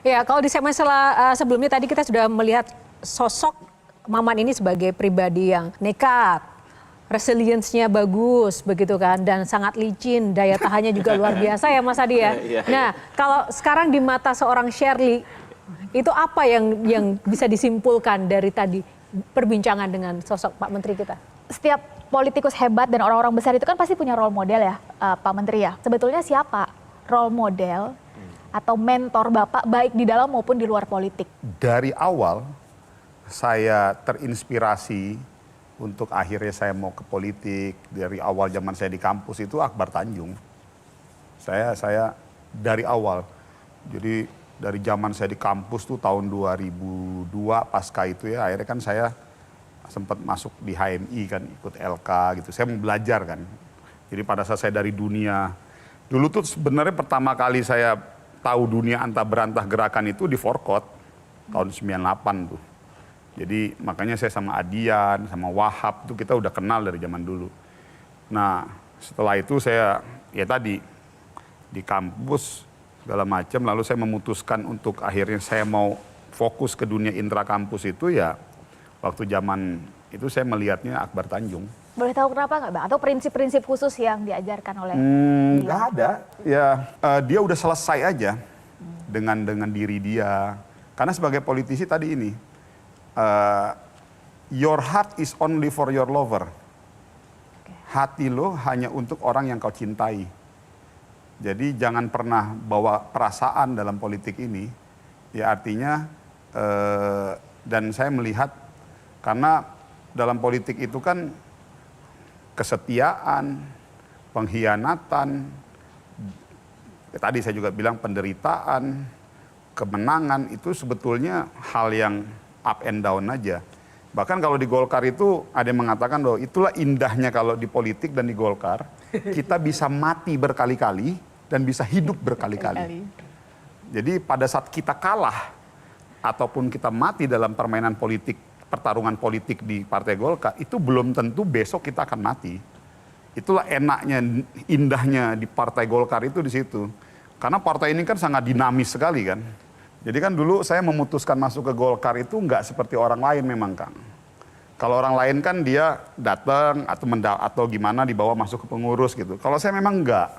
Ya, kalau di segmen sebelumnya tadi kita sudah melihat sosok Maman ini sebagai pribadi yang nekat, resilience-nya bagus, begitu kan, dan sangat licin, daya tahannya juga luar biasa ya Mas Adi ya. Nah, kalau sekarang di mata seorang Shirley, itu apa yang bisa disimpulkan dari tadi perbincangan dengan sosok Pak Menteri kita? Setiap politikus hebat dan orang-orang besar itu kan pasti punya role model ya, Pak Menteri ya. Sebetulnya siapa role model atau mentor Bapak baik di dalam maupun di luar politik? Dari awal saya terinspirasi untuk akhirnya saya mau ke politik. Dari awal zaman saya di kampus itu Akbar Tanjung. Saya dari awal. Jadi dari zaman saya di kampus tuh tahun 2002 pasca itu ya, akhirnya kan saya sempat masuk di HMI kan, ikut LK gitu. Saya mau belajar kan. Jadi pada saat saya dari dunia, dulu tuh sebenarnya pertama kali saya tahu dunia antah berantah gerakan itu di Forkot tahun 98 tuh. Jadi makanya saya sama Adian, sama Wahab itu kita udah kenal dari zaman dulu. Nah setelah itu saya ya tadi di kampus segala macam, lalu saya memutuskan untuk akhirnya saya mau fokus ke dunia intra kampus itu ya waktu zaman itu saya melihatnya Akbar Tanjung. Boleh tahu kenapa nggak Bang? Atau prinsip-prinsip khusus yang diajarkan oleh nggak ada. Ya dia udah selesai aja dengan diri dia. Karena sebagai politisi tadi ini, your heart is only for your lover. Hati lo hanya untuk orang yang kau cintai. Jadi jangan pernah bawa perasaan dalam politik ini. Ya artinya, dan saya melihat karena dalam politik itu kan kesetiaan, pengkhianatan, tadi saya juga bilang penderitaan, kemenangan itu sebetulnya hal yang up and down aja. Bahkan kalau di Golkar itu ada yang mengatakan bahwa itulah indahnya kalau di politik dan di Golkar, kita bisa mati berkali-kali dan bisa hidup berkali-kali. Jadi pada saat kita kalah ataupun kita mati dalam permainan politik, pertarungan politik di Partai Golkar, itu belum tentu besok kita akan mati. Itulah enaknya, indahnya di Partai Golkar itu di situ. Karena partai ini kan sangat dinamis sekali kan. Jadi kan dulu saya memutuskan masuk ke Golkar itu nggak seperti orang lain memang Kang. Kalau orang lain kan dia datang atau gimana dibawa masuk ke pengurus gitu. Kalau saya memang nggak.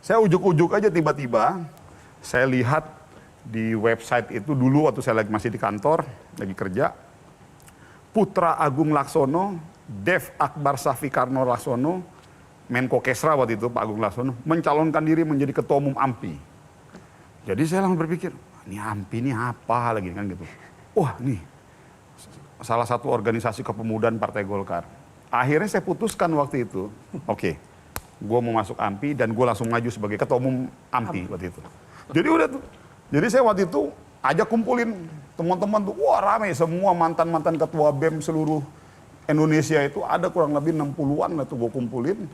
Saya ujuk-ujuk aja tiba-tiba saya lihat di website itu dulu waktu saya masih di kantor, lagi kerja. Putra Agung Laksono, Dev Akbar Safikarno Laksono, Menko Kesra waktu itu Pak Agung Laksono, mencalonkan diri menjadi Ketua Umum AMPI. Jadi saya langsung berpikir, ini AMPI ini apa lagi kan gitu. Wah nih, salah satu organisasi kepemudaan Partai Golkar. Akhirnya saya putuskan waktu itu, oke, gue mau masuk AMPI dan gue langsung maju sebagai Ketua Umum AMPI waktu itu. Jadi udah tuh, jadi saya waktu itu ajak kumpulin teman-teman tuh, wah rame semua mantan-mantan ketua BEM seluruh Indonesia itu ada kurang lebih 60-an lah tuh gue kumpulin.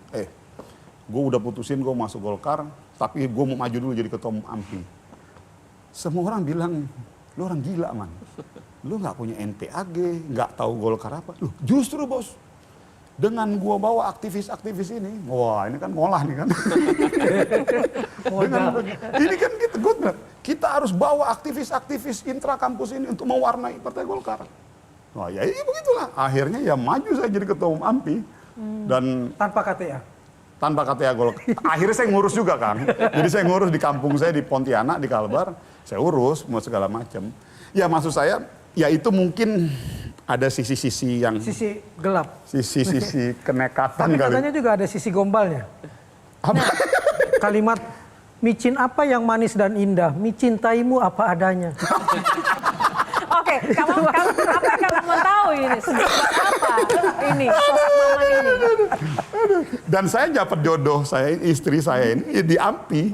Gue udah putusin gue masuk Golkar, tapi gue mau maju dulu jadi Ketua Umum AMPI. Semua orang bilang, lu orang gila man. Lu gak punya NPAG, gak tahu Golkar apa. Loh, justru bos, dengan gua bawa aktivis-aktivis ini, wah ini kan ngolah nih kan. Ini kan kita harus bawa aktivis-aktivis intra kampus ini untuk mewarnai Partai Golkar. Wah ya begitulah, akhirnya ya maju saya jadi Ketua Umum AMPI. Dan tanpa KTA? Tanpa KTA Golkar. Akhirnya saya ngurus juga kan. Jadi saya ngurus di kampung saya di Pontianak, di Kalbar. Saya urus mau segala macam. Ya maksud saya, ya itu mungkin ada sisi-sisi yang... Sisi gelap. Sisi-sisi kenekatan. Tapi katanya juga ada sisi gombalnya. Apa? Kalimat, micin apa yang manis dan indah, micin taimu apa adanya. Oke, kamu apa yang kamu mau tahu ini? Apa ini? Sosok Maman ini. Dan saya dapat jodoh saya, istri saya ini di AMPI.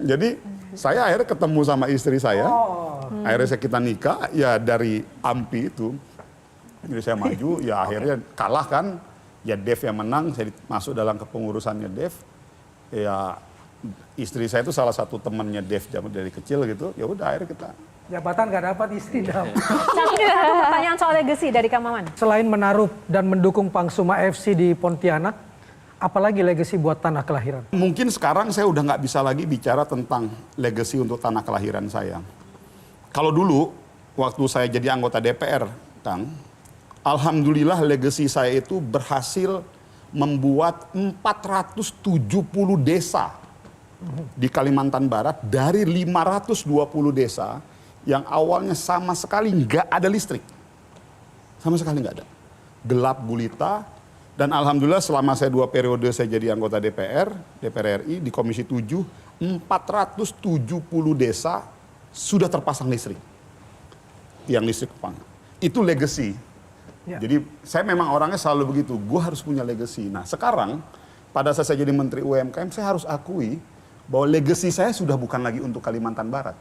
Jadi saya akhirnya ketemu sama istri saya. Akhirnya kita nikah ya dari AMPI itu. Jadi saya maju, ya akhirnya kalah kan. Ya Dev yang menang, saya masuk dalam kepengurusannya Dev. Ya istri saya itu salah satu temannya Dev dari kecil gitu. Ya udah akhirnya kita jabatan gak dapat istri dong. Satu pertanyaan soal legacy dari Kang Maman. Selain menaruh dan mendukung Pangsuma FC di Pontianak, apalagi legacy buat tanah kelahiran? Mungkin sekarang saya udah nggak bisa lagi bicara tentang legacy untuk tanah kelahiran saya. Kalau dulu, waktu saya jadi anggota DPR, Kang, alhamdulillah legacy saya itu berhasil membuat 470 desa di Kalimantan Barat dari 520 desa yang awalnya sama sekali nggak ada listrik. Sama sekali nggak ada. Gelap gulita. Dan alhamdulillah selama saya 2 periode saya jadi anggota DPR RI di Komisi 7, 470 desa sudah terpasang listrik. Tiang listrik Pang. Itu legacy. Ya. Jadi saya memang orangnya selalu begitu, gue harus punya legacy. Nah sekarang pada saat saya jadi Menteri UMKM saya harus akui bahwa legacy saya sudah bukan lagi untuk Kalimantan Barat.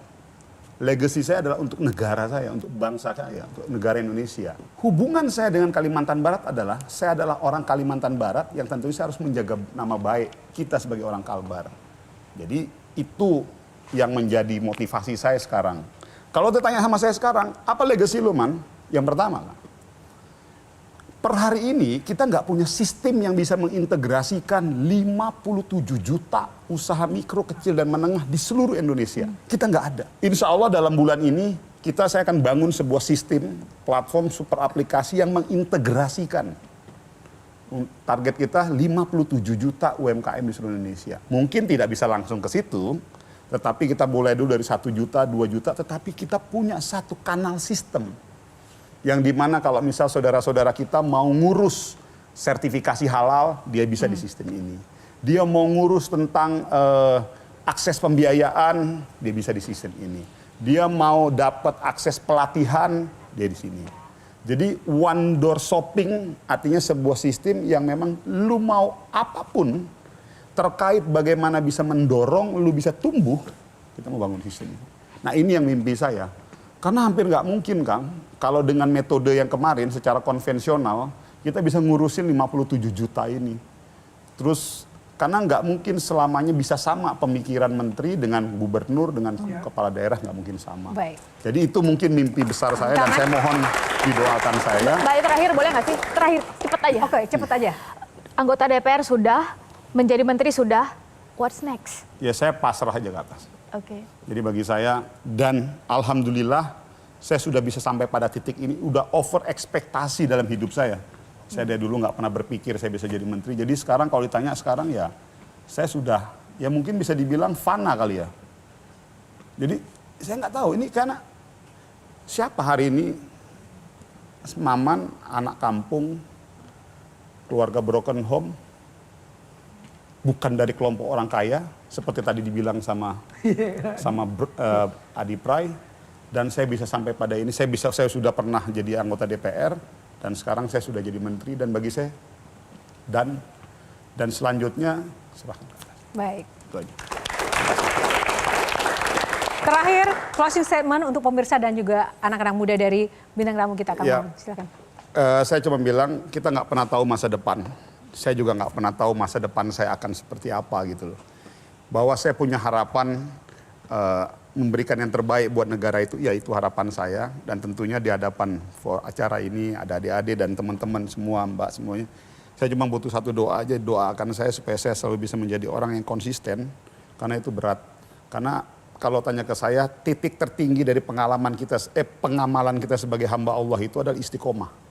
Legacy saya adalah untuk negara saya, untuk bangsa saya, untuk negara Indonesia. Hubungan saya dengan Kalimantan Barat adalah, saya adalah orang Kalimantan Barat yang tentunya saya harus menjaga nama baik kita sebagai orang Kalbar. Jadi itu yang menjadi motivasi saya sekarang. Kalau ditanya sama saya sekarang, apa legacy lu, Man? Yang pertama, per hari ini kita nggak punya sistem yang bisa mengintegrasikan 57 juta usaha mikro, kecil, dan menengah di seluruh Indonesia. Kita nggak ada. Insya Allah dalam bulan ini saya akan bangun sebuah sistem platform super aplikasi yang mengintegrasikan. Target kita 57 juta UMKM di seluruh Indonesia. Mungkin tidak bisa langsung ke situ, tetapi kita mulai dulu dari 1 juta, 2 juta, tetapi kita punya satu kanal sistem. Yang dimana kalau misal saudara-saudara kita mau ngurus sertifikasi halal, dia bisa di sistem ini. Dia mau ngurus tentang akses pembiayaan, dia bisa di sistem ini. Dia mau dapat akses pelatihan, dia di sini. Jadi one door shopping artinya sebuah sistem yang memang lu mau apapun terkait bagaimana bisa mendorong lu bisa tumbuh, kita mau bangun sistem itu. Nah ini yang mimpi saya. Karena hampir nggak mungkin, Kang, kalau dengan metode yang kemarin secara konvensional, kita bisa ngurusin 57 juta ini. Terus, karena nggak mungkin selamanya bisa sama pemikiran menteri dengan gubernur, dengan kepala daerah, nggak mungkin sama. Baik. Jadi itu mungkin mimpi besar saya dan saya mohon didoakan saya. Mbak, terakhir boleh nggak sih? Terakhir, cepet aja. Oke, cepet aja. Anggota DPR sudah, menjadi menteri sudah, what's next? Ya saya pasrah aja ke atas. Oke. Jadi bagi saya, dan alhamdulillah saya sudah bisa sampai pada titik ini, udah over ekspektasi dalam hidup saya. Saya dari dulu nggak pernah berpikir saya bisa jadi menteri. Jadi sekarang kalau ditanya sekarang ya, saya sudah, ya mungkin bisa dibilang fana kali ya. Jadi saya nggak tahu, ini karena siapa hari ini, Maman, anak kampung, keluarga broken home, bukan dari kelompok orang kaya, seperti tadi dibilang sama Adi Pray, dan saya bisa sampai pada ini. Saya sudah pernah jadi anggota DPR, dan sekarang saya sudah jadi menteri, dan bagi saya dan selanjutnya serahkan. Baik. Itu aja. Terakhir, closing statement untuk pemirsa dan juga anak-anak muda dari bintang tamu kita. Kang Maman, silakan. Saya cuma bilang kita nggak pernah tahu masa depan. Saya juga nggak pernah tahu masa depan saya akan seperti apa gitu loh. Bahwa saya punya harapan memberikan yang terbaik buat negara itu, ya itu harapan saya. Dan tentunya di hadapan acara ini ada adik-adik dan teman-teman semua, Mbak semuanya. Saya cuma butuh satu doa aja, doakan saya supaya saya selalu bisa menjadi orang yang konsisten. Karena itu berat. Karena kalau tanya ke saya, titik tertinggi dari pengamalan kita sebagai hamba Allah itu adalah istiqomah.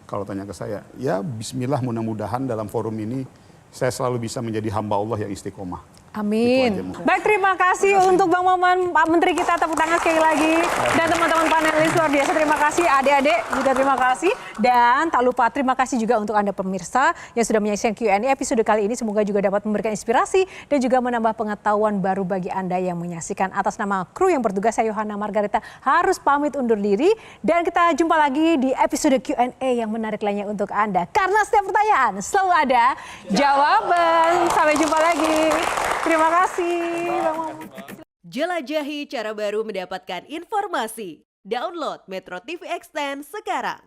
Kalau tanya ke saya, ya bismillah mudah-mudahan dalam forum ini saya selalu bisa menjadi hamba Allah yang istiqomah. Amin. Baik, terima kasih untuk Bang Maman, Pak Menteri kita, tepuk tangan sekali lagi. Dan teman-teman panelis luar biasa, terima kasih. Adik-adik juga terima kasih. Dan tak lupa terima kasih juga untuk Anda pemirsa yang sudah menyaksikan Q&A episode kali ini. Semoga juga dapat memberikan inspirasi dan juga menambah pengetahuan baru bagi Anda yang menyaksikan. Atas nama kru yang bertugas, saya Yohana Margareta harus pamit undur diri. Dan kita jumpa lagi di episode Q&A yang menarik lainnya untuk Anda. Karena setiap pertanyaan selalu ada jawaban. Sampai jumpa lagi. Terima kasih, Bang Maman. Jelajahi cara baru mendapatkan informasi. Download Metro TV Extend sekarang.